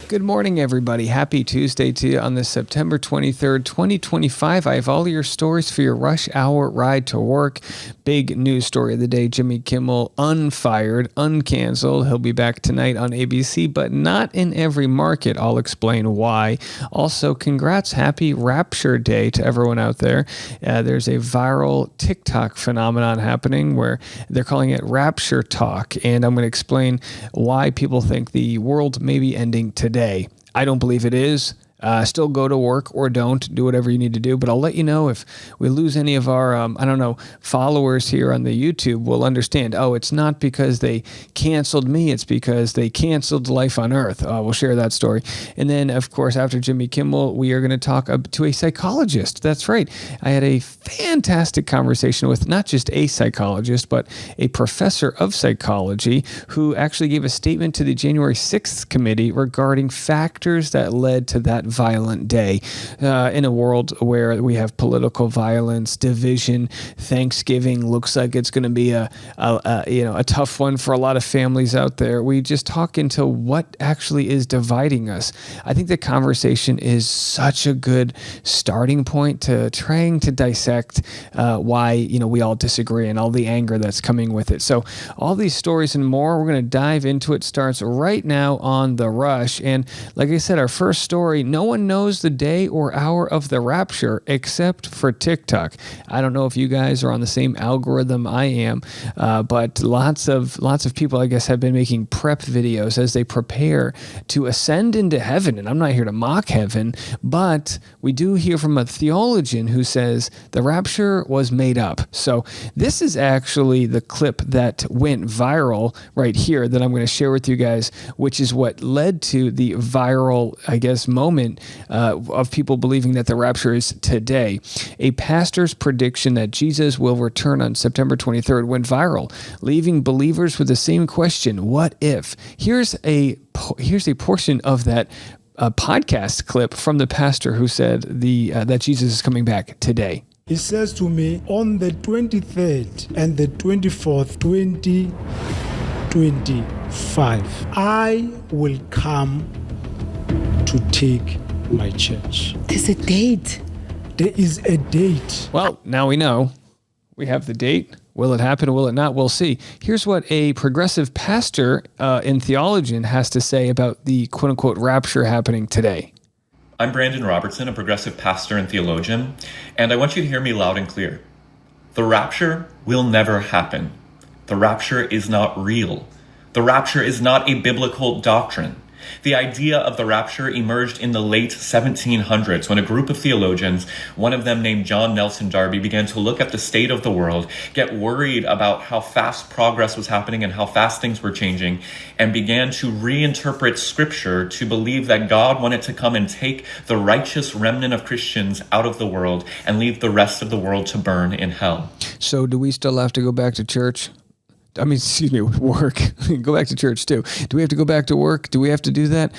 Good morning, everybody. Happy Tuesday to you on this September 23rd, 2025. I have all your stories for your rush hour ride to work. Big news story of the day, Jimmy Kimmel unfired, uncanceled. He'll be back tonight on ABC, but not in every market. I'll explain why. Also, congrats, happy Rapture Day to everyone out there. There's a viral TikTok phenomenon happening where they're calling it Rapture Talk, and I'm going to explain why people think the world may be ending today. I don't believe it is. Still go to work or don't. Do whatever you need to do. But I'll let you know if we lose any of our, followers here on the YouTube. We'll understand, it's not because they canceled me. It's because they canceled life on Earth. We'll share that story. And then, of course, after Jimmy Kimmel, we are going to talk to a psychologist. That's right. I had a fantastic conversation with not just a psychologist, but a professor of psychology who actually gave a statement to the January 6th committee regarding factors that led to that violent day in a world where we have political violence, division. Thanksgiving looks like it's going to be a tough one for a lot of families out there. We just talk into what actually is dividing us. I think the conversation is such a good starting point to trying to dissect why we all disagree and all the anger that's coming with it. So all these stories and more, we're going to dive into it. Starts right now on The Rush. And like I said, our first story, no one knows the day or hour of the rapture except for TikTok. I don't know if you guys are on the same algorithm I am, but lots of people, I guess, have been making prep videos as they prepare to ascend into heaven. And I'm not here to mock heaven, but we do hear from a theologian who says the rapture was made up. So this is actually the clip that went viral right here that I'm going to share with you guys, which is what led to the viral, I guess, moment of people believing that the rapture is today. A pastor's prediction that Jesus will return on September 23rd went viral, leaving believers with the same question, what if? Here's a portion of that podcast clip from the pastor who said that Jesus is coming back today. He says to me, on the 23rd and the 24th, 2025, I will come to take my church. There's a date. There is a date. Well, now we know. We have the date. Will it happen? Will it not? We'll see. Here's what a progressive pastor in theologian has to say about the quote-unquote rapture happening today. I'm Brandon Robertson, a progressive pastor and theologian, and I want you to hear me loud and clear. The rapture will never happen. The rapture is not real. The rapture is not a biblical doctrine. The idea of the rapture emerged in the late 1700s when a group of theologians, one of them named John Nelson Darby, began to look at the state of the world, get worried about how fast progress was happening and how fast things were changing, and began to reinterpret scripture to believe that God wanted to come and take the righteous remnant of Christians out of the world and leave the rest of the world to burn in hell. So do we still have to go back to church? Work. Go back to church too. Do we have to go back to work? Do we have to do that?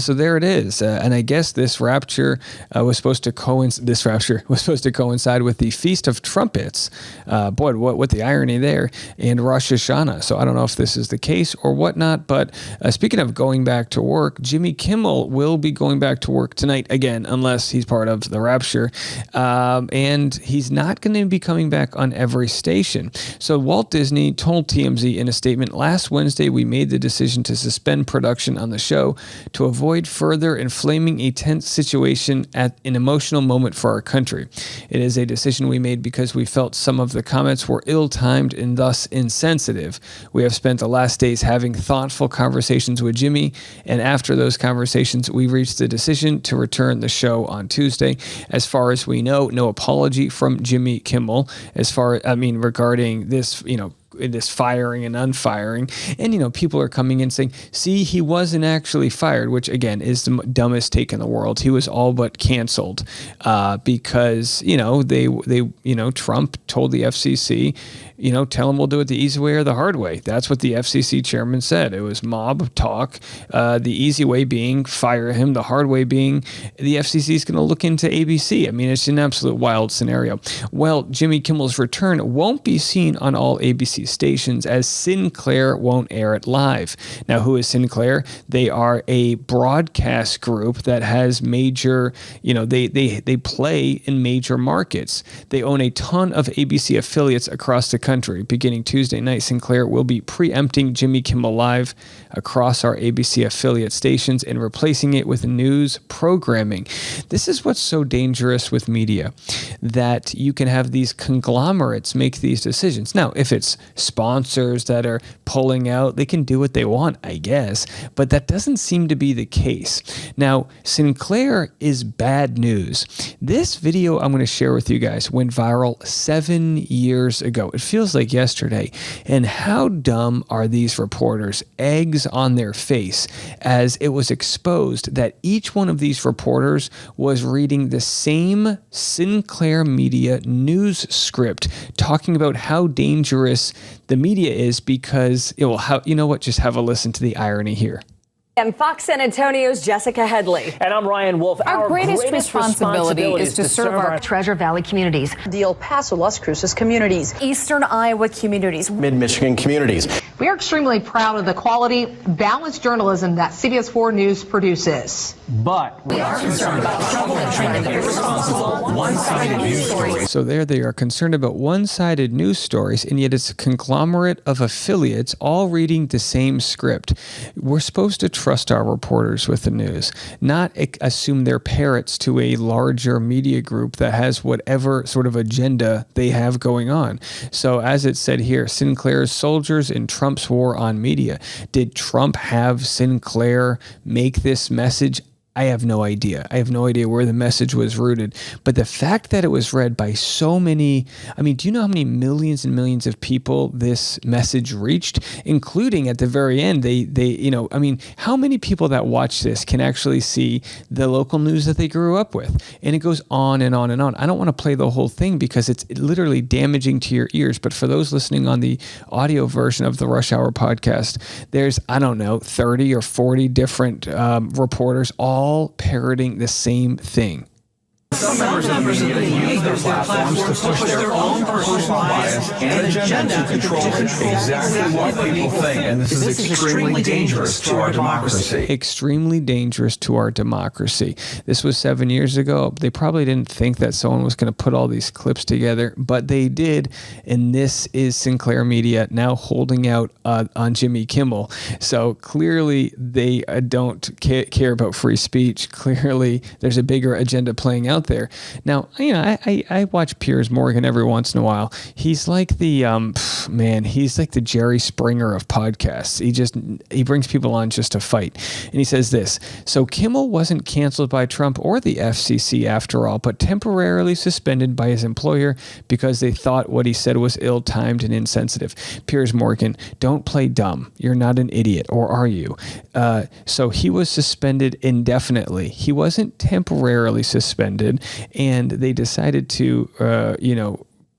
So there it is. And I guess this rapture was supposed to coincide with the Feast of Trumpets. What the irony there, and Rosh Hashanah. So I don't know if this is the case or whatnot. But speaking of going back to work, Jimmy Kimmel will be going back to work tonight again, unless he's part of the rapture. And he's not going to be coming back on every station. So Walt Disney told TMZ in a statement, last Wednesday, we made the decision to suspend production on the show to avoid further inflaming a tense situation at an emotional moment for our country. It is a decision we made because we felt some of the comments were ill-timed and thus insensitive. We have spent the last days having thoughtful conversations with Jimmy, and after those conversations, we reached the decision to return the show on Tuesday. As far as we know, no apology from Jimmy Kimmel regarding this, this firing and unfiring. And, people are coming in saying, see, he wasn't actually fired, which again is the dumbest take in the world. He was all but canceled because, Trump told the FCC, tell him we'll do it the easy way or the hard way. That's what the FCC chairman said. It was mob talk. The easy way being fire him. The hard way being the FCC is going to look into ABC. I mean, it's an absolute wild scenario. Well, Jimmy Kimmel's return won't be seen on all ABC stations as Sinclair won't air it live. Now, who is Sinclair? They are a broadcast group that has major, they play in major markets. They own a ton of ABC affiliates across the country. Beginning Tuesday night, Sinclair will be preempting Jimmy Kimmel Live across our ABC affiliate stations and replacing it with news programming. This is what's so dangerous with media, that you can have these conglomerates make these decisions. Now, if it's sponsors that are pulling out, they can do what they want, I guess, but that doesn't seem to be the case. Now, Sinclair is bad news. This video I'm going to share with you guys went viral 7 years ago. It feels like yesterday. And how dumb are these reporters? Eggs on their face, as it was exposed that each one of these reporters was reading the same Sinclair media news script talking about how dangerous the media is because it will just have a listen to the irony here. And Fox San Antonio's Jessica Headley. And I'm Ryan Wolf. Our greatest responsibility is to serve our Treasure Valley communities, the El Paso, Las Cruces communities, Eastern Iowa communities, Mid-Michigan communities. We are extremely proud of the quality, balanced journalism that CBS 4 News produces. But we are concerned about trouble and trying to irresponsible, one-sided news stories. So there they are, concerned about one-sided news stories, and yet it's a conglomerate of affiliates all reading the same script. We're supposed to trust our reporters with the news, not assume they're parrots to a larger media group that has whatever sort of agenda they have going on. So as it said here, Sinclair's soldiers in Trump's war on media. Did Trump have Sinclair make this message? I have no idea. I have no idea where the message was rooted. But the fact that it was read by so many, do you know how many millions and millions of people this message reached? Including at the very end, how many people that watch this can actually see the local news that they grew up with? And it goes on and on and on. I don't want to play the whole thing because it's literally damaging to your ears. But for those listening on the audio version of the Rush Hour podcast, there's, 30 or 40 different reporters all parroting the same thing. Some members of the media use their platforms to push their own personal bias and agenda to control exactly what people think. And this is extremely dangerous to our democracy. Extremely dangerous to our democracy. This was 7 years ago. They probably didn't think that someone was going to put all these clips together, but they did. And this is Sinclair Media now holding out on Jimmy Kimmel. So clearly they don't care about free speech. Clearly there's a bigger agenda playing out there. Now, I watch Piers Morgan every once in a while. He's like the he's like the Jerry Springer of podcasts. He brings people on just to fight. And he says this: so Kimmel wasn't canceled by Trump or the FCC after all, but temporarily suspended by his employer because they thought what he said was ill-timed and insensitive. Piers Morgan, don't play dumb. You're not an idiot, or are you? So he was suspended indefinitely. He wasn't temporarily suspended. And they decided to,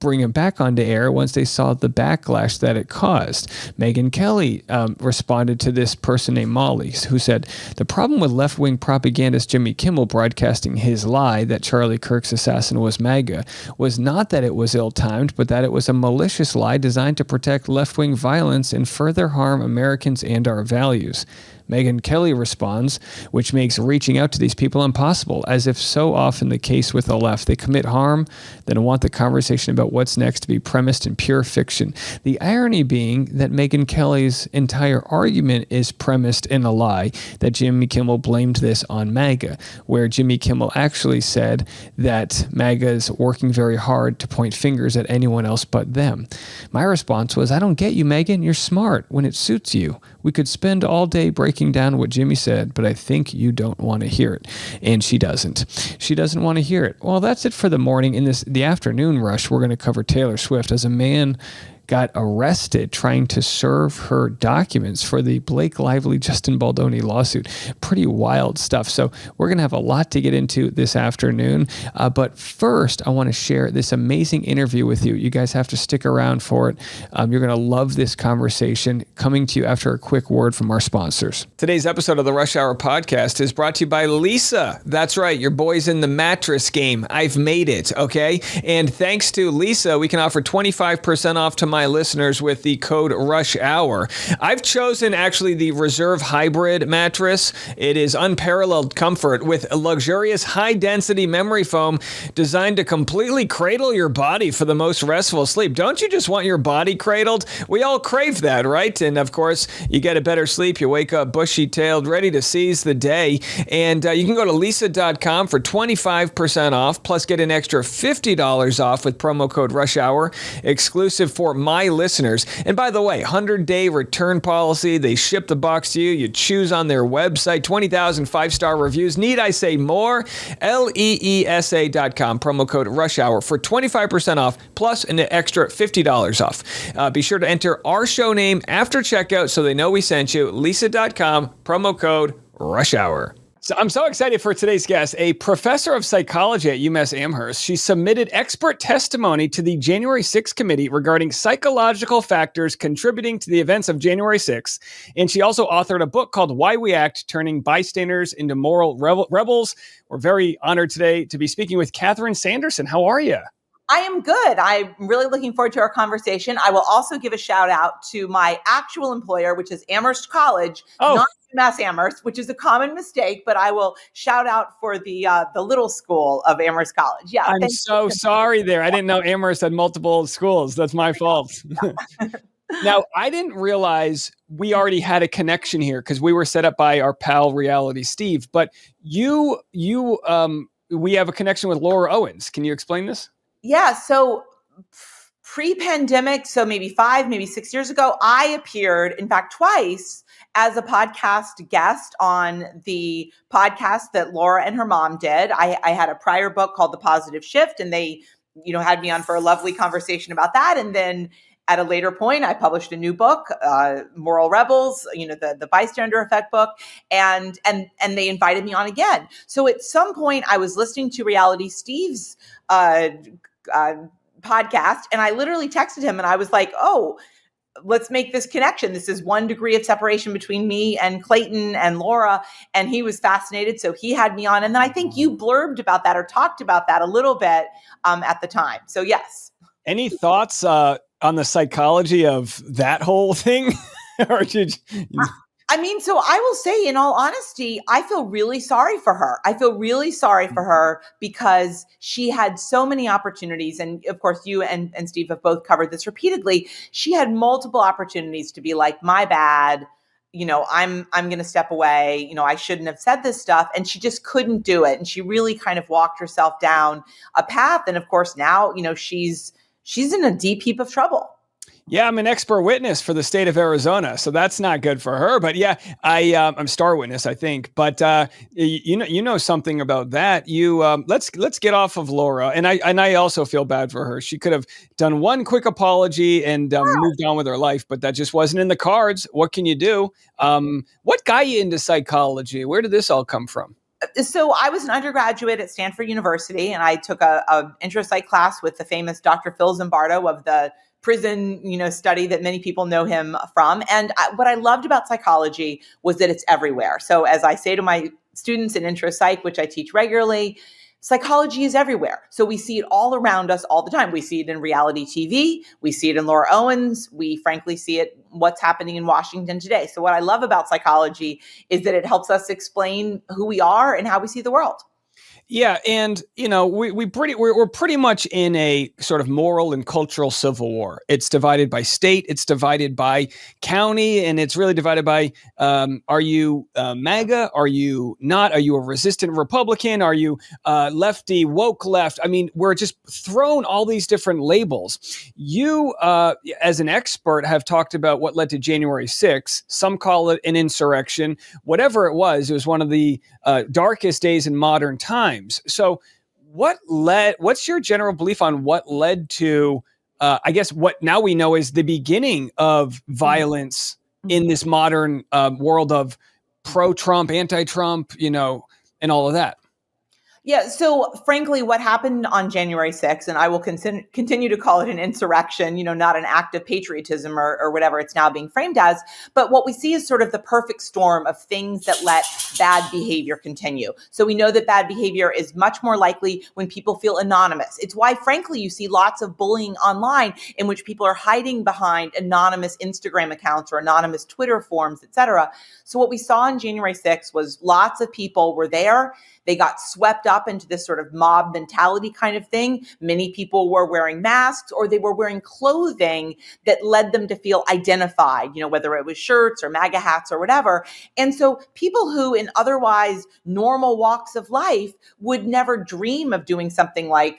bring him back onto air once they saw the backlash that it caused. Megyn Kelly responded to this person named Molly, who said, the problem with left-wing propagandist Jimmy Kimmel broadcasting his lie that Charlie Kirk's assassin was MAGA was not that it was ill-timed, but that it was a malicious lie designed to protect left-wing violence and further harm Americans and our values. Megyn Kelly responds, which makes reaching out to these people impossible, as if so often the case with the left. They commit harm, then want the conversation about what's next to be premised in pure fiction. The irony being that Megyn Kelly's entire argument is premised in a lie, that Jimmy Kimmel blamed this on MAGA, where Jimmy Kimmel actually said that MAGA is working very hard to point fingers at anyone else but them. My response was, I don't get you, Megyn. You're smart when it suits you. We could spend all day breaking down what Jimmy said, but I think you don't want to hear it. And she doesn't. She doesn't want to hear it. Well, that's it for the morning. In the afternoon rush, we're going to cover Taylor Swift. As a man got arrested trying to serve her documents for the Blake Lively, Justin Baldoni lawsuit. Pretty wild stuff. So we're going to have a lot to get into this afternoon. But first, I want to share this amazing interview with you. You guys have to stick around for it. You're going to love this conversation, coming to you after a quick word from our sponsors. Today's episode of the Rush Hour podcast is brought to you by Lisa. That's right. Your boy's in the mattress game. I've made it. Okay. And thanks to Lisa, we can offer 25% off to my listeners with the code Rush Hour. I've chosen actually the Reserve Hybrid mattress. It is unparalleled comfort with a luxurious high-density memory foam designed to completely cradle your body for the most restful sleep. Don't you just want your body cradled? We all crave that, right? And of course, you get a better sleep. You wake up bushy-tailed, ready to seize the day. And you can go to lisa.com for 25% off, plus get an extra $50 off with promo code Rush Hour, exclusive for my listeners. And by the way, 100-day return policy. They ship the box to you. You choose on their website. 20,000 five-star reviews. Need I say more? LEESA.com. Promo code Rush Hour for 25% off, plus an extra $50 off. Be sure to enter our show name after checkout so they know we sent you. Lisa.com. Promo code Rush Hour. So I'm so excited for today's guest, a professor of psychology at UMass Amherst. She submitted expert testimony to the January 6th committee regarding psychological factors contributing to the events of January 6th. And she also authored a book called Why We Act, Turning Bystanders into Moral Rebels. We're very honored today to be speaking with Catherine Sanderson. How are you? I am good. I'm really looking forward to our conversation. I will also give a shout out to my actual employer, which is Amherst College, not UMass Amherst, which is a common mistake, but I will shout out for the little school of Amherst College. Yeah, I'm so sorry there. I didn't know Amherst had multiple schools. That's my fault. Now, I didn't realize we already had a connection here because we were set up by our pal Reality Steve. But we have a connection with Laura Owens. Can you explain this? Yeah. So pre-pandemic, so maybe 5, maybe 6 years ago, I appeared, in fact, twice as a podcast guest on the podcast that Laura and her mom did. I had a prior book called The Positive Shift, and they, had me on for a lovely conversation about that. And then at a later point, I published a new book, Moral Rebels, the bystander effect book, and they invited me on again. So at some point, I was listening to Reality Steve's podcast, and I literally texted him, and I was like, "Oh, let's make this connection. This is 1 degree of separation between me and Clayton and Laura." And he was fascinated, so he had me on. And then I think you blurbed about that or talked about that a little bit at the time. So yes. Any thoughts on the psychology of that whole thing? Or did you... So I will say, in all honesty, I feel really sorry for her. I feel really sorry for her because she had so many opportunities. And of course, you and Steve have both covered this repeatedly. She had multiple opportunities to be like, my bad, I'm going to step away. I shouldn't have said this stuff. And she just couldn't do it. And she really kind of walked herself down a path. And of course, now, she's in a deep heap of trouble. Yeah, I'm an expert witness for the state of Arizona, so that's not good for her. But yeah, I'm star witness, I think. But you know something about that. Let's get off of Laura, and I also feel bad for her. She could have done one quick apology and moved on with her life, but that just wasn't in the cards. What can you do? What got you into psychology? Where did this all come from? So I was an undergraduate at Stanford University, and I took a intro psych class with the famous Dr. Phil Zimbardo of the prison, study that many people know him from. And what I loved about psychology was that it's everywhere. So as I say to my students in intro psych, which I teach regularly, psychology is everywhere. So we see it all around us all the time. We see it in reality TV. We see it in Laura Owens. We frankly see it what's happening in Washington today. So what I love about psychology is that it helps us explain who we are and how we see the world. Yeah, and we're pretty much in a sort of moral and cultural civil war. It's divided by state, it's divided by county, and it's really divided by are you MAGA? Are you not? Are you a resistant Republican? Are you lefty, woke left? I mean, we're just thrown all these different labels. You, as an expert, have talked about what led to January 6th. Some call it an insurrection. Whatever it was one of the darkest days in modern times. So what's your general belief on what led to I guess what now we know is the beginning of violence in this modern world of pro-Trump, anti-Trump, and all of that. Yeah, so frankly, what happened on January 6th, and I will continue to call it an insurrection, not an act of patriotism or whatever it's now being framed as, but what we see is sort of the perfect storm of things that let bad behavior continue. So we know that bad behavior is much more likely when people feel anonymous. It's why, frankly, you see lots of bullying online in which people are hiding behind anonymous Instagram accounts or anonymous Twitter forums, et cetera. So what we saw on January 6th was lots of people were there. They got swept up into this sort of mob mentality kind of thing. Many people were wearing masks or they were wearing clothing that led them to feel identified, whether it was shirts or MAGA hats or whatever. And so people who in otherwise normal walks of life would never dream of doing something like,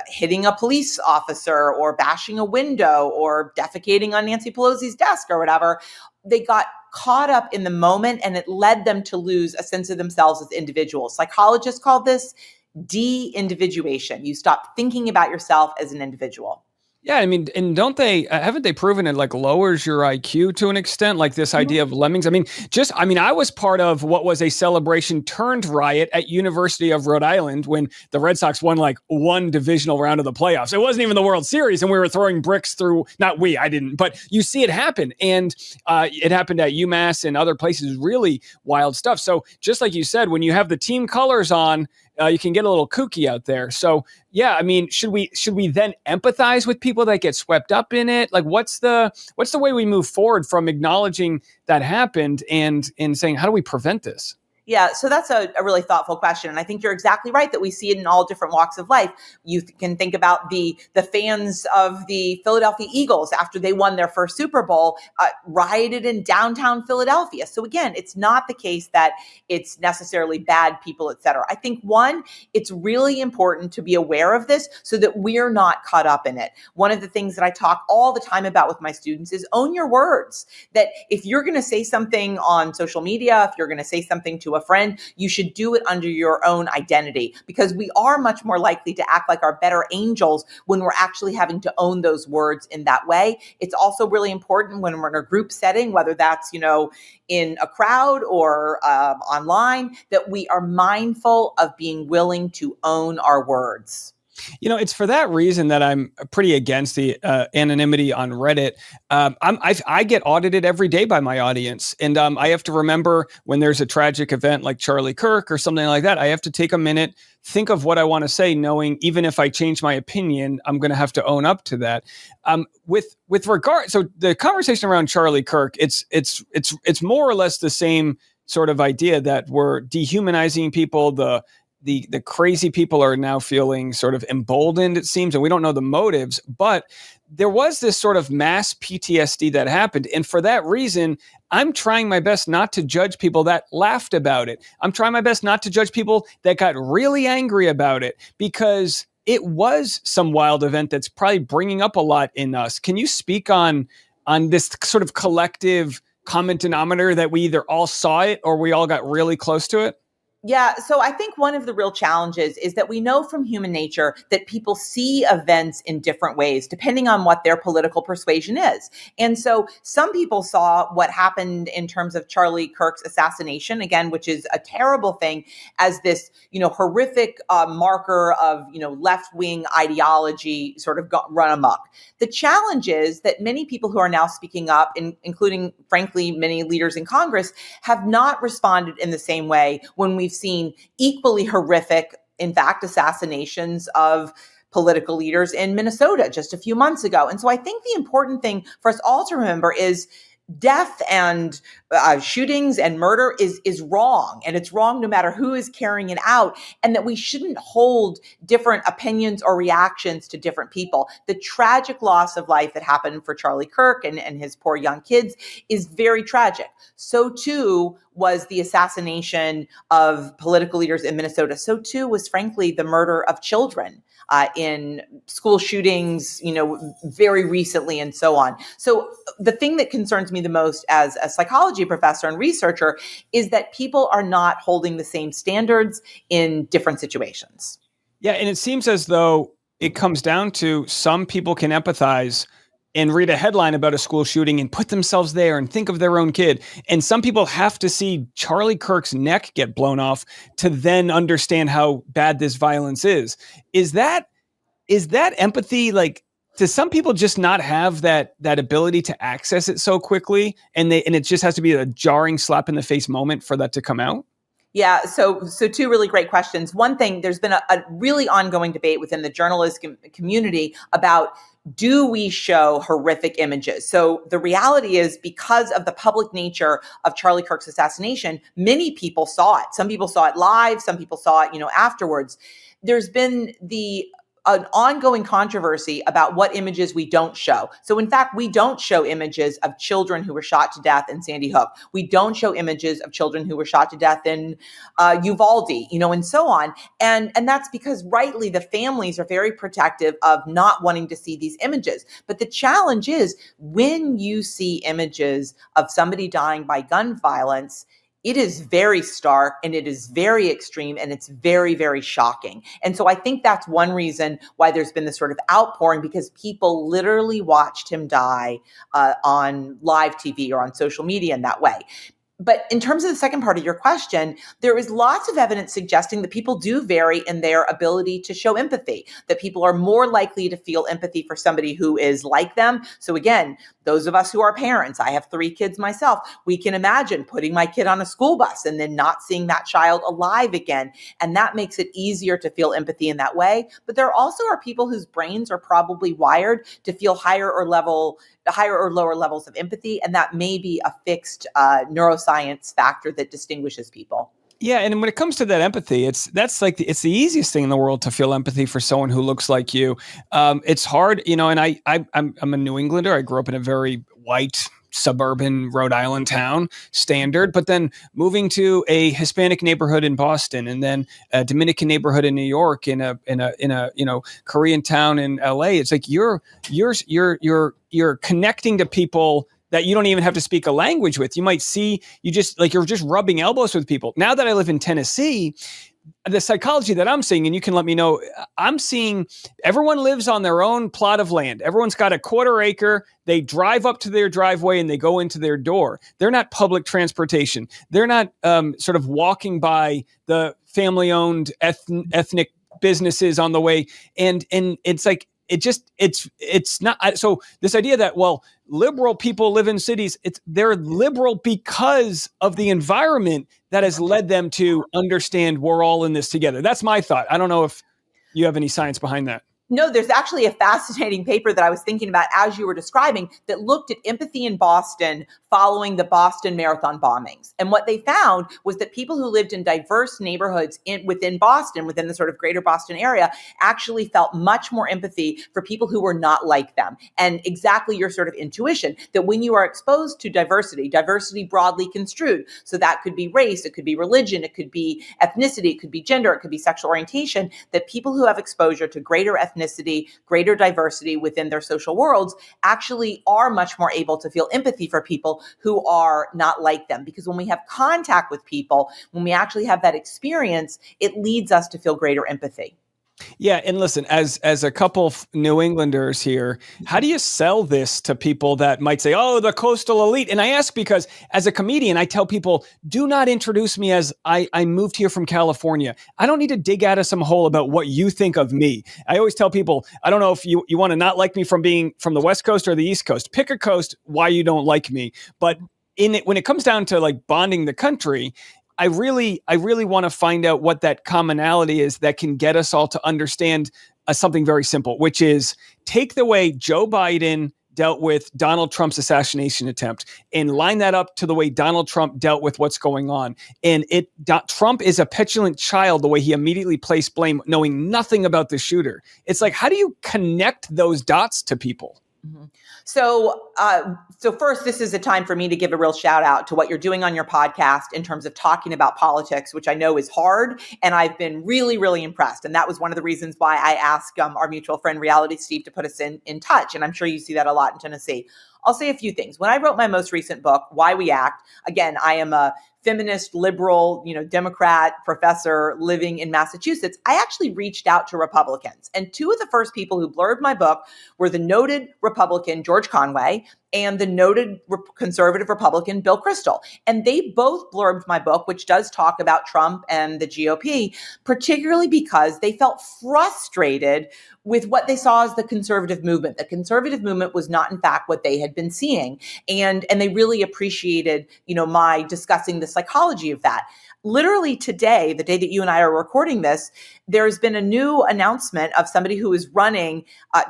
hitting a police officer or bashing a window or defecating on Nancy Pelosi's desk or whatever, they got caught up in the moment and it led them to lose a sense of themselves as individuals. Psychologists call this de-individuation. You stop thinking about yourself as an individual. Yeah, I mean, and haven't they proven it lowers your IQ to an extent, like this idea of lemmings? I was part of what was a celebration turned riot at University of Rhode Island when the Red Sox won one divisional round of the playoffs. It wasn't even the World Series, and we were throwing bricks through, I didn't, but you see it happen. And it happened at UMass and other places, really wild stuff. So just like you said, when you have the team colors on, you can get a little kooky out there. So yeah, should we then empathize with people that get swept up in it? What's the way we move forward from acknowledging that happened and saying, how do we prevent this? Yeah, so that's a really thoughtful question. And I think you're exactly right that we see it in all different walks of life. You can think about the fans of the Philadelphia Eagles after they won their first Super Bowl, rioted in downtown Philadelphia. So again, it's not the case that it's necessarily bad people, et cetera. I think, one, it's really important to be aware of this so that we're not caught up in it. One of the things that I talk all the time about with my students is own your words. That if you're going to say something on social media, if you're going to say something to a friend, you should do it under your own identity, because we are much more likely to act like our better angels when we're actually having to own those words in that way. It's also really important when we're in a group setting, whether that's, in a crowd or online, that we are mindful of being willing to own our words. It's for that reason that I'm pretty against the anonymity on Reddit. I get audited every day by my audience, and I have to remember when there's a tragic event like Charlie Kirk or something like that, I have to take a minute, think of what I want to say, knowing even if I change my opinion, I'm going to have to own up to that. With regard, so the conversation around Charlie Kirk, it's more or less the same sort of idea that we're dehumanizing people. The crazy people are now feeling sort of emboldened, it seems, and we don't know the motives, but there was this sort of mass PTSD that happened. And for that reason, I'm trying my best not to judge people that laughed about it. I'm trying my best not to judge people that got really angry about it, because it was some wild event that's probably bringing up a lot in us. Can you speak on this sort of collective common denominator that we either all saw it or we all got really close to it? Yeah, so I think one of the real challenges is that we know from human nature that people see events in different ways, depending on what their political persuasion is. And so some people saw what happened in terms of Charlie Kirk's assassination, again, which is a terrible thing, as this, horrific marker of, left-wing ideology sort of run amok. The challenge is that many people who are now speaking up, including, frankly, many leaders in Congress, have not responded in the same way when we've seen equally horrific, in fact, assassinations of political leaders in Minnesota just a few months ago. And so I think the important thing for us all to remember is death and shootings and murder is wrong. And it's wrong no matter who is carrying it out. And that we shouldn't hold different opinions or reactions to different people. The tragic loss of life that happened for Charlie Kirk and his poor young kids is very tragic. So too was the assassination of political leaders in Minnesota. So too was, frankly, the murder of children in school shootings, very recently and so on. So the thing that concerns me the most as a psychology professor and researcher is that people are not holding the same standards in different situations. Yeah, and it seems as though it comes down to some people can empathize and read a headline about a school shooting and put themselves there and think of their own kid. And some people have to see Charlie Kirk's neck get blown off to then understand how bad this violence is. Is that empathy? Like, does some people just not have that ability to access it so quickly, and it just has to be a jarring slap in the face moment for that to come out? Yeah, so two really great questions. One thing, there's been a really ongoing debate within the journalism community about, do we show horrific images? So the reality is, because of the public nature of Charlie Kirk's assassination, many people saw it. Some people saw it live, some people saw it, afterwards. There's been an ongoing controversy about what images we don't show. So in fact, we don't show images of children who were shot to death in Sandy Hook. We don't show images of children who were shot to death in Uvalde, and so on. And that's because rightly the families are very protective of not wanting to see these images. But the challenge is, when you see images of somebody dying by gun violence, it is very stark and it is very extreme and it's very, very shocking. And so I think that's one reason why there's been this sort of outpouring, because people literally watched him die on live TV or on social media in that way. But in terms of the second part of your question, there is lots of evidence suggesting that people do vary in their ability to show empathy, that people are more likely to feel empathy for somebody who is like them. So again, those of us who are parents, I have 3 kids myself, we can imagine putting my kid on a school bus and then not seeing that child alive again. And that makes it easier to feel empathy in that way. But there also are people whose brains are probably wired to feel higher or lower levels of empathy. And that may be a fixed neuroscience factor that distinguishes people. Yeah, and when it comes to that empathy, it's the easiest thing in the world to feel empathy for someone who looks like you. It's hard, and I'm a New Englander. I grew up in a very white suburban Rhode Island town, standard, but then moving to a Hispanic neighborhood in Boston, and then a Dominican neighborhood in New York, in a Korean town in LA. It's like you're connecting to people that you don't even have to speak a language with. You might see, you're just rubbing elbows with people. Now that I live in Tennessee, the psychology that I'm seeing, and you can let me know, I'm seeing everyone lives on their own plot of land. Everyone's got a 1/4 acre. They drive up to their driveway and they go into their door. They're not public transportation. They're not sort of walking by the family-owned ethnic businesses on the way. And it's like, it's not. So this idea that, well, liberal people live in cities, they're liberal because of the environment that has led them to understand we're all in this together. That's my thought. I don't know if you have any science behind that. No, there's actually a fascinating paper that I was thinking about as you were describing that looked at empathy in Boston following the Boston Marathon bombings. And what they found was that people who lived in diverse neighborhoods within Boston, within the sort of greater Boston area, actually felt much more empathy for people who were not like them. And exactly your sort of intuition that when you are exposed to diversity broadly construed, so that could be race, it could be religion, it could be ethnicity, it could be gender, it could be sexual orientation, that people who have exposure to greater ethnicity, greater diversity within their social worlds actually are much more able to feel empathy for people who are not like them. Because when we have contact with people, when we actually have that experience, it leads us to feel greater empathy. Yeah, and listen, as a couple of New Englanders here, how do you sell this to people that might say, "Oh, the coastal elite"? And I ask because as a comedian, I tell people, do not introduce me as I moved here from California. I don't need to dig out of some hole about what you think of me. I always tell people, I don't know if you want to not like me from being from the West Coast or the East Coast. Pick a coast why you don't like me. But when it comes down to like bonding the country, I really want to find out what that commonality is that can get us all to understand something very simple, which is take the way Joe Biden dealt with Donald Trump's assassination attempt and line that up to the way Donald Trump dealt with what's going on. And Trump is a petulant child, the way he immediately placed blame, knowing nothing about the shooter. It's like, how do you connect those dots to people? Mm-hmm. So first, this is a time for me to give a real shout out to what you're doing on your podcast in terms of talking about politics, which I know is hard. And I've been really, really impressed. And that was one of the reasons why I asked our mutual friend, Reality Steve, to put us in touch. And I'm sure you see that a lot in Tennessee. I'll say a few things. When I wrote my most recent book, Why We Act, again, I am a feminist, liberal, Democrat professor living in Massachusetts, I actually reached out to Republicans. And two of the first people who blurbed my book were the noted Republican George Conway and the noted conservative Republican Bill Kristol. And they both blurbed my book, which does talk about Trump and the GOP, particularly because they felt frustrated with what they saw as the conservative movement. The conservative movement was not, in fact, what they had been seeing. And they really appreciated, my discussing the psychology of that. Literally today, the day that you and I are recording this, there's been a new announcement of somebody who is running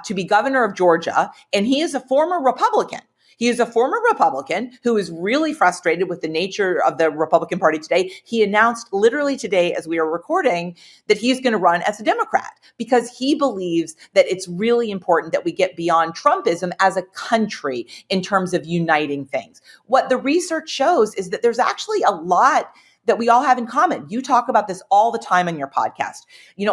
to be governor of Georgia, and he is a former Republican. He is a former Republican who is really frustrated with the nature of the Republican Party today. He announced literally today, as we are recording, that he's going to run as a Democrat because he believes that it's really important that we get beyond Trumpism as a country in terms of uniting things. What the research shows is that there's actually a lot that we all have in common. You talk about this all the time on your podcast.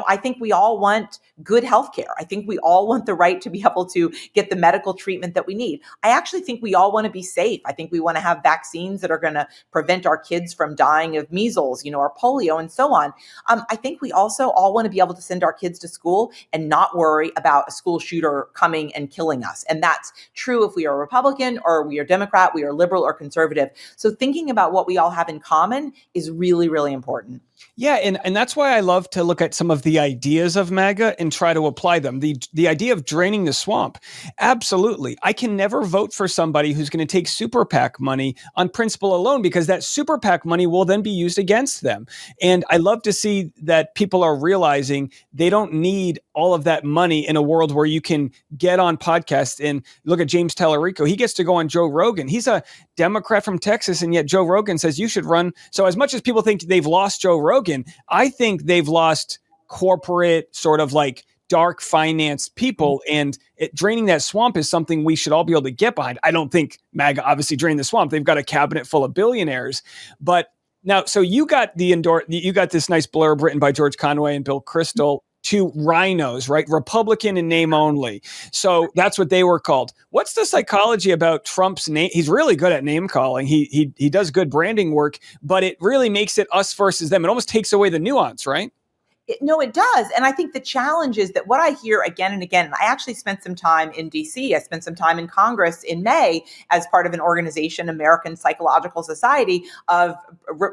I think we all want good healthcare. I think we all want the right to be able to get the medical treatment that we need. I actually think we all want to be safe. I think we want to have vaccines that are going to prevent our kids from dying of measles, or polio and so on. I think we also all want to be able to send our kids to school and not worry about a school shooter coming and killing us. And that's true if we are Republican or we are Democrat, we are liberal or conservative. So thinking about what we all have in common is really, really important. Yeah, and that's why I love to look at some of the ideas of MAGA and try to apply them. The idea of draining the swamp, absolutely. I can never vote for somebody who's going to take super PAC money on principle alone, because that super PAC money will then be used against them. And I love to see that people are realizing they don't need all of that money in a world where you can get on podcasts and look at James Tallarico. He gets to go on Joe Rogan. He's a Democrat from Texas, and yet Joe Rogan says you should run. So as much as people think they've lost Joe Rogan, I think they've lost corporate sort of like dark finance people, and draining that swamp is something we should all be able to get behind. I don't think MAGA obviously drained the swamp. They've got a cabinet full of billionaires, but now, so you got you got this nice blurb written by George Conway and Bill Kristol, two rhinos, right? Republican in name only. So that's what they were called. What's the psychology about Trump's name? He's really good at name calling. He does good branding work, but it really makes it us versus them. It almost takes away the nuance, right? No, it does. And I think the challenge is that what I hear again and again, and I actually spent some time in DC, I spent some time in Congress in May as part of an organization, American Psychological Society, of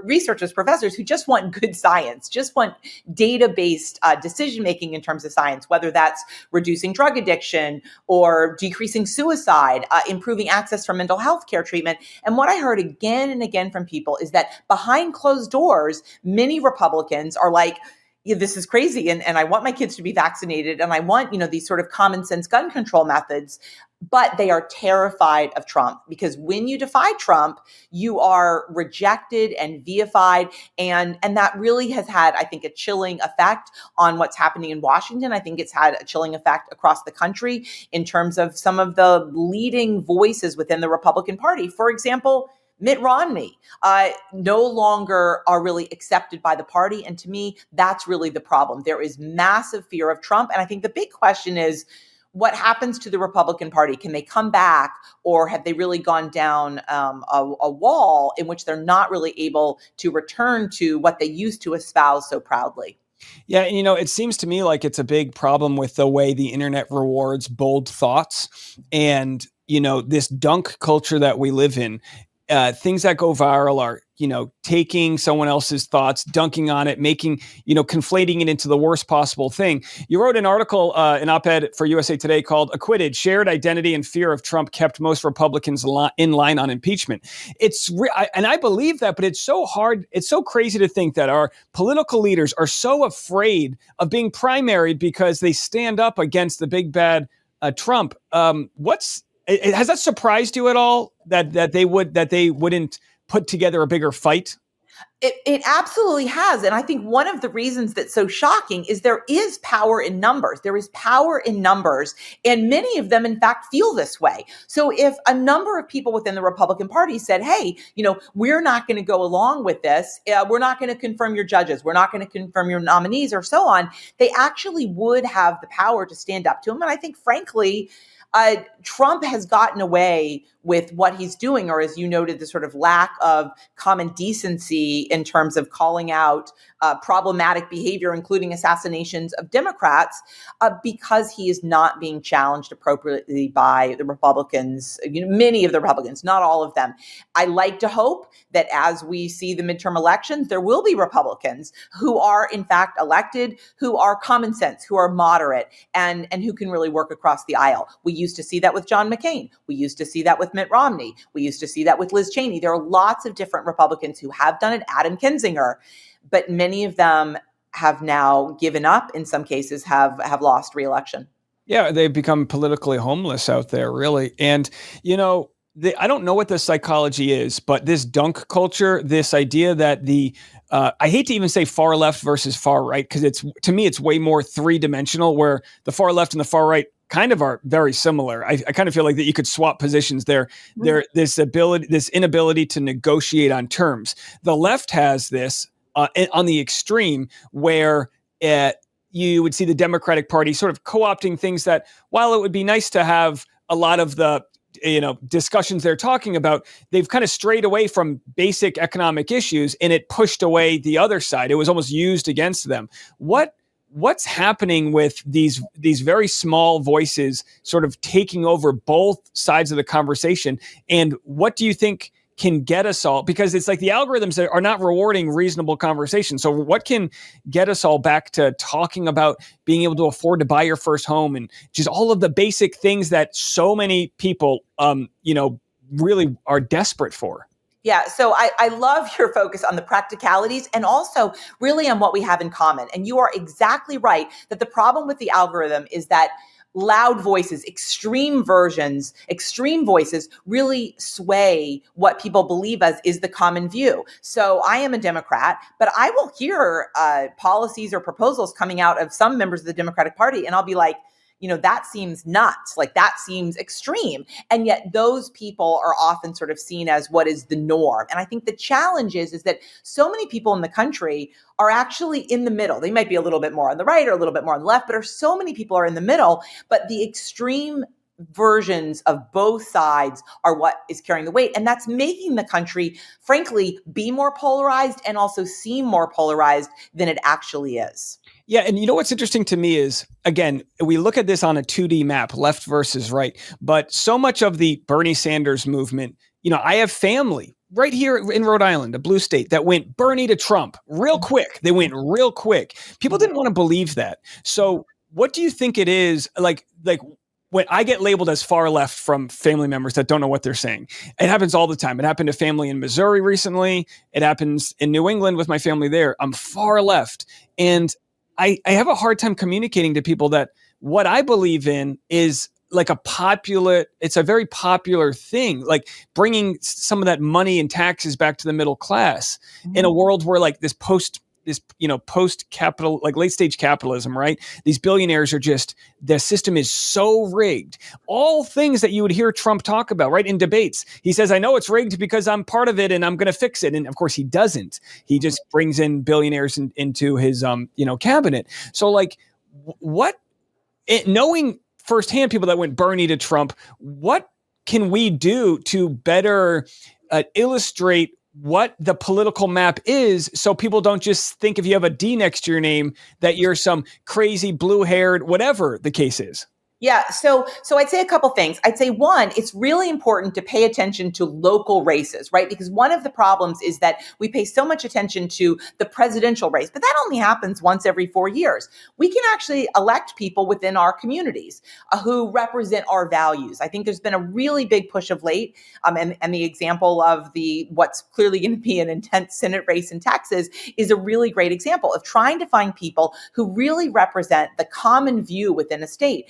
researchers, professors who just want good science, just want data-based decision-making in terms of science, whether that's reducing drug addiction or decreasing suicide, improving access for mental health care treatment. And what I heard again and again from people is that behind closed doors, many Republicans are like, yeah, this is crazy. And I want my kids to be vaccinated. And I want, these sort of common sense gun control methods. But they are terrified of Trump, because when you defy Trump, you are rejected and vilified. And that really has had, I think, a chilling effect on what's happening in Washington. I think it's had a chilling effect across the country in terms of some of the leading voices within the Republican Party. For example, Mitt Romney no longer are really accepted by the party. And to me, that's really the problem. There is massive fear of Trump. And I think the big question is, what happens to the Republican Party? Can they come back, or have they really gone down a wall in which they're not really able to return to what they used to espouse so proudly? Yeah, and it seems to me like it's a big problem with the way the internet rewards bold thoughts, and this dunk culture that we live in. Things that go viral are, taking someone else's thoughts, dunking on it, making, conflating it into the worst possible thing. You wrote an article, an op-ed for USA Today called "Acquitted: Shared Identity and Fear of Trump Kept Most Republicans in Line on Impeachment." And I believe that, but it's so hard. It's so crazy to think that our political leaders are so afraid of being primaried because they stand up against the big bad Trump. Has that surprised you at all that they wouldn't put together a bigger fight? It absolutely has. And I think one of the reasons that's so shocking is there is power in numbers. There is power in numbers. And many of them, in fact, feel this way. So if a number of people within the Republican Party said, hey, we're not going to go along with this. We're not going to confirm your judges. We're not going to confirm your nominees or so on. They actually would have the power to stand up to them. And I think, frankly, Trump has gotten away with what he's doing, or as you noted, the sort of lack of common decency in terms of calling out problematic behavior, including assassinations of Democrats, because he is not being challenged appropriately by the Republicans, many of the Republicans, not all of them. I like to hope that as we see the midterm elections, there will be Republicans who are in fact elected, who are common sense, who are moderate, and who can really work across the aisle. We used to see that with John McCain. We used to see that with Mitt Romney. We used to see that with Liz Cheney. There are lots of different Republicans who have done it, Adam Kinzinger, but many of them have now given up, in some cases have lost re-election. Yeah, they've become politically homeless out there, really. And, I don't know what the psychology is, but this dunk culture, this idea that I hate to even say far left versus far right, because to me, it's way more three-dimensional, where the far left and the far right kind of are very similar. I kind of feel like that you could swap positions there. This inability to negotiate on terms. The left has this on the extreme, where you would see the Democratic Party sort of co-opting things that, while it would be nice to have a lot of the discussions they're talking about, they've kind of strayed away from basic economic issues, and it pushed away the other side. It was almost used against them. What's happening with these very small voices sort of taking over both sides of the conversation? And what do you think can get us all, because it's like the algorithms are not rewarding reasonable conversation. So what can get us all back to talking about being able to afford to buy your first home, and just all of the basic things that so many people, really are desperate for? Yeah, so I love your focus on the practicalities and also really on what we have in common. And you are exactly right that the problem with the algorithm is that loud voices, extreme voices really sway what people believe as is the common view. So I am a Democrat, but I will hear policies or proposals coming out of some members of the Democratic Party, and I'll be like, that seems nuts. Like, that seems extreme. And yet those people are often sort of seen as what is the norm. And I think the challenge is that so many people in the country are actually in the middle. They might be a little bit more on the right or a little bit more on the left, but so many people are in the middle. But the extreme versions of both sides are what is carrying the weight. And that's making the country, frankly, be more polarized and also seem more polarized than it actually is. Yeah. And what's interesting to me is, again, we look at this on a 2D map, left versus right, but so much of the Bernie Sanders movement, I have family right here in Rhode Island, a blue state, that went Bernie to Trump real quick. They went real quick. People didn't want to believe that. So what do you think it is like when I get labeled as far left from family members that don't know what they're saying? It happens all the time. It happened to family in Missouri recently. It happens in New England with my family there. I'm far left. And I have a hard time communicating to people that what I believe in is like it's a very popular thing, like bringing some of that money and taxes back to the middle class in a world where like post capital, like late stage capitalism, right? These billionaires are the system is so rigged. All things that you would hear Trump talk about, right? In debates, he says, I know it's rigged because I'm part of it and I'm going to fix it. And of course he doesn't. He just brings in billionaires into his, cabinet. So like knowing firsthand people that went Bernie to Trump, what can we do to better illustrate what the political map is, so people don't just think if you have a D next to your name that you're some crazy blue-haired, whatever the case is? Yeah. So I'd say a couple things. I'd say one, it's really important to pay attention to local races, right? Because one of the problems is that we pay so much attention to the presidential race, but that only happens once every 4 years. We can actually elect people within our communities who represent our values. I think there's been a really big push of late, and the example of what's clearly going to be an intense Senate race in Texas is a really great example of trying to find people who really represent the common view within a state.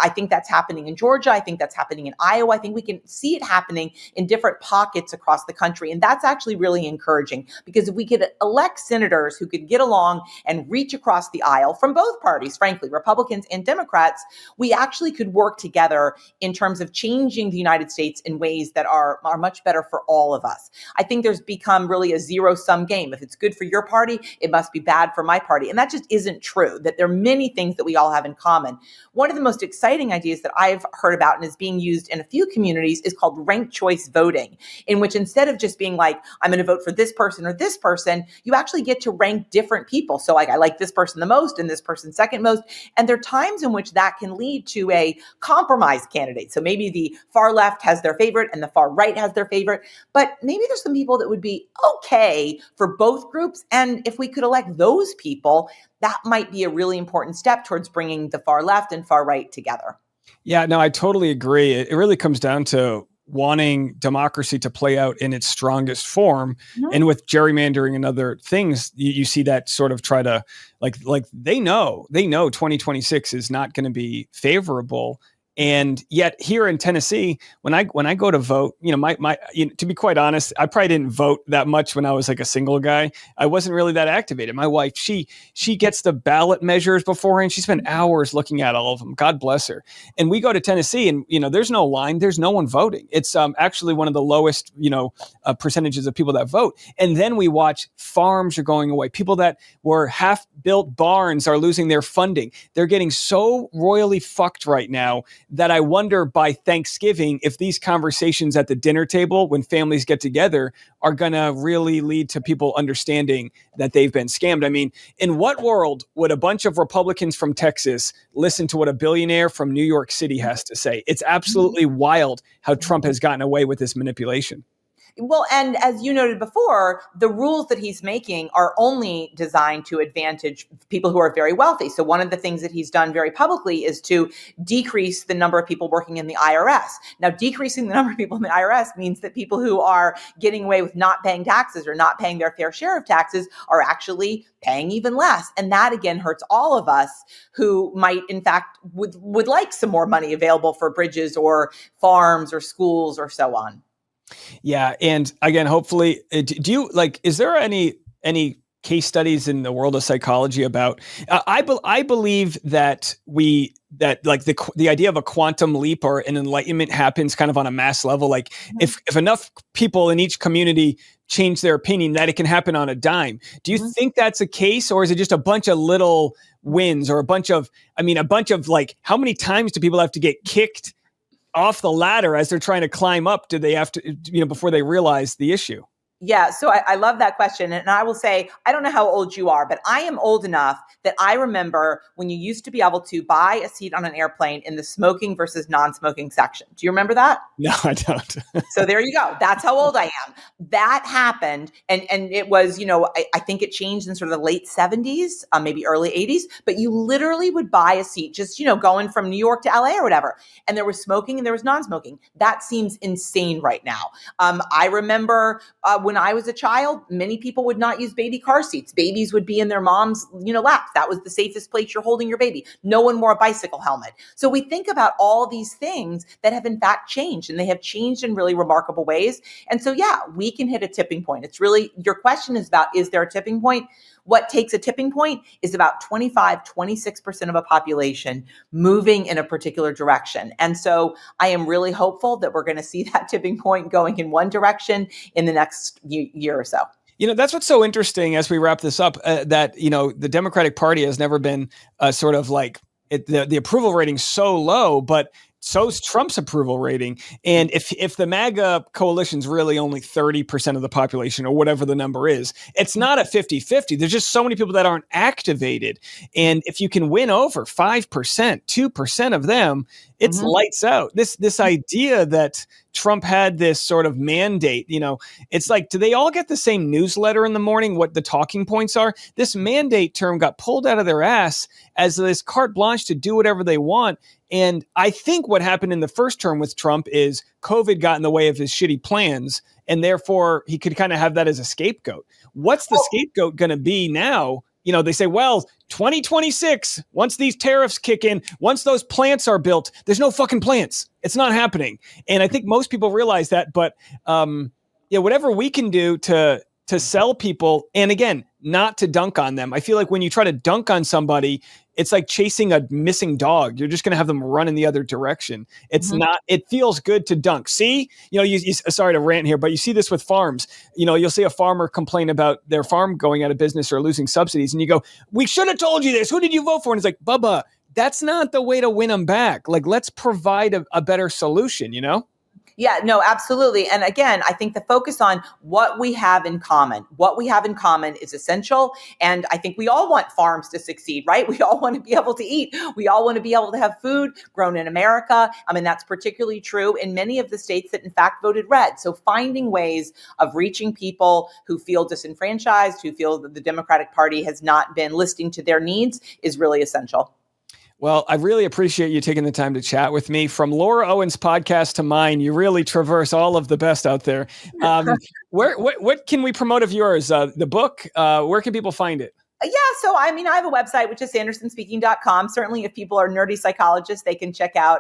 I think that's happening in Georgia. I think that's happening in Iowa. I think we can see it happening in different pockets across the country. And that's actually really encouraging, because if we could elect senators who could get along and reach across the aisle from both parties, frankly, Republicans and Democrats, we actually could work together in terms of changing the United States in ways that are much better for all of us. I think there's become really a zero-sum game. If it's good for your party, it must be bad for my party. And that just isn't true, that there are many things that we all have in common. One of the most exciting ideas that I've heard about and is being used in a few communities is called ranked choice voting, in which instead of just being like, I'm going to vote for this person or this person, you actually get to rank different people. So like, I like this person the most and this person second most. And there are times in which that can lead to a compromise candidate. So maybe the far left has their favorite and the far right has their favorite, but maybe there's some people that would be okay for both groups. And if we could elect those people, that might be a really important step towards bringing the far left and far right together. Yeah, no, I totally agree. It really comes down to wanting democracy to play out in its strongest form. Mhm. And with gerrymandering and other things, you see that sort of try to like they know 2026 is not going to be favorable. And yet here in Tennessee, when I go to vote, to be quite honest, I probably didn't vote that much when I was like a single guy. I wasn't really that activated. My wife, she gets the ballot measures beforehand. She spent hours looking at all of them. God bless her. And we go to Tennessee, and there's no line. There's no one voting. It's actually one of the lowest percentages of people that vote. And then we watch farms are going away. People that were half-built barns are losing their funding. They're getting so royally fucked right now that I wonder by Thanksgiving if these conversations at the dinner table when families get together are going to really lead to people understanding that they've been scammed. I mean, in what world would a bunch of Republicans from Texas listen to what a billionaire from New York City has to say? It's absolutely wild how Trump has gotten away with this manipulation. Well, and as you noted before, the rules that he's making are only designed to advantage people who are very wealthy. So one of the things that he's done very publicly is to decrease the number of people working in the IRS. Now, decreasing the number of people in the IRS means that people who are getting away with not paying taxes or not paying their fair share of taxes are actually paying even less. And that, again, hurts all of us who might, in fact, would like some more money available for bridges or farms or schools or so on. Yeah. And again, hopefully, do you is there any case studies in the world of psychology about, I believe that the idea of a quantum leap or an enlightenment happens kind of on a mass level. Like if enough people in each community change their opinion, that it can happen on a dime. Do you think that's a case, or is it just a bunch of little wins or a bunch of like, how many times do people have to get kicked off the ladder as they're trying to climb up? Do they have to, before they realize the issue? Yeah, so I love that question. And I will say, I don't know how old you are, but I am old enough that I remember when you used to be able to buy a seat on an airplane in the smoking versus non-smoking section. Do you remember that? No, I don't. So there you go. That's how old I am. That happened. And it was, I think it changed in sort of the late 70s, maybe early 80s, but you literally would buy a seat just, going from New York to LA or whatever. And there was smoking and there was non-smoking. That seems insane right now. I remember when I was a child, many people would not use baby car seats. Babies would be in their mom's, lap. That was the safest place you're holding your baby. No one wore a bicycle helmet. So we think about all these things that have in fact changed, and they have changed in really remarkable ways. And so, yeah, we can hit a tipping point. It's really, your question is about, is there a tipping point? What takes a tipping point is about 26% of a population moving in a particular direction. And so I am really hopeful that we're going to see that tipping point going in one direction in the next year or so. That's what's so interesting as we wrap this up, that, the Democratic Party has never been sort of like the approval rating so low, but so's Trump's approval rating. And if the MAGA coalition's really only 30% of the population or whatever the number is, it's not a 50-50. There's just so many people that aren't activated. And if you can win over 5%, 2% of them, it's lights out. This idea that Trump had this sort of mandate, it's like, do they all get the same newsletter in the morning, what the talking points are? This mandate term got pulled out of their ass as this carte blanche to do whatever they want. And I think what happened in the first term with Trump is COVID got in the way of his shitty plans, and therefore he could kind of have that as a scapegoat. What's the scapegoat going to be now? They say, well, 2026, once these tariffs kick in, once those plants are built, there's no fucking plants. It's not happening. And I think most people realize that. But whatever we can do to sell people, and again, not to dunk on them. I feel like when you try to dunk on somebody, it's like chasing a missing dog. You're just going to have them run in the other direction. It's not, it feels good to dunk. See, you sorry to rant here, but you see this with farms. You'll see a farmer complain about their farm going out of business or losing subsidies. And you go, we should have told you this. Who did you vote for? And it's like, Bubba, that's not the way to win them back. Like, let's provide a better solution, you know? Yeah, no, absolutely. And again, I think the focus on what we have in common. What we have in common is essential. And I think we all want farms to succeed, right? We all want to be able to eat. We all want to be able to have food grown in America. I mean, that's particularly true in many of the states that in fact voted red. So finding ways of reaching people who feel disenfranchised, who feel that the Democratic Party has not been listening to their needs is really essential. Well, I really appreciate you taking the time to chat with me. From Laura Owen's podcast to mine, you really traverse all of the best out there. What can we promote of yours? The book, where can people find it? Yeah, so I mean, I have a website, which is sandersonspeaking.com. Certainly, if people are nerdy psychologists, they can check out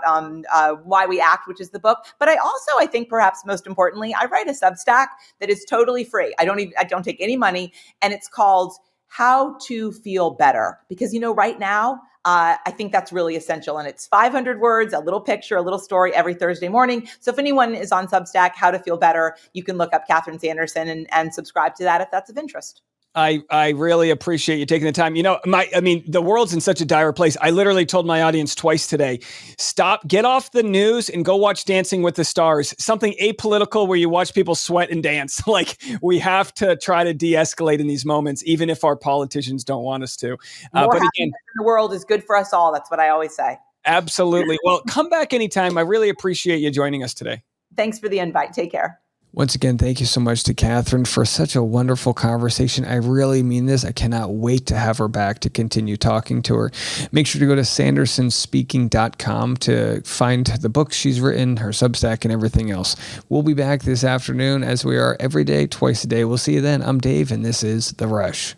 Why We Act, which is the book. But I think perhaps most importantly, I write a Substack that is totally free. I don't take any money, and it's called How to Feel Better. Because, right now, I think that's really essential. And it's 500 words, a little picture, a little story every Thursday morning. So if anyone is on Substack, How to Feel Better, you can look up Catherine Sanderson and subscribe to that if that's of interest. I really appreciate you taking the time. The world's in such a dire place. I literally told my audience twice today, get off the news and go watch Dancing with the Stars, something apolitical where you watch people sweat and dance. Like, we have to try to de-escalate in these moments, even if our politicians don't want us to. More but again, in the world is good for us all. That's what I always say. Absolutely. Well, come back anytime. I really appreciate you joining us today. Thanks for the invite. Take care. Once again, thank you so much to Catherine for such a wonderful conversation. I really mean this. I cannot wait to have her back to continue talking to her. Make sure to go to sandersonspeaking.com to find the books she's written, her Substack, and everything else. We'll be back this afternoon as we are every day, twice a day. We'll see you then. I'm Dave, and this is The Rush.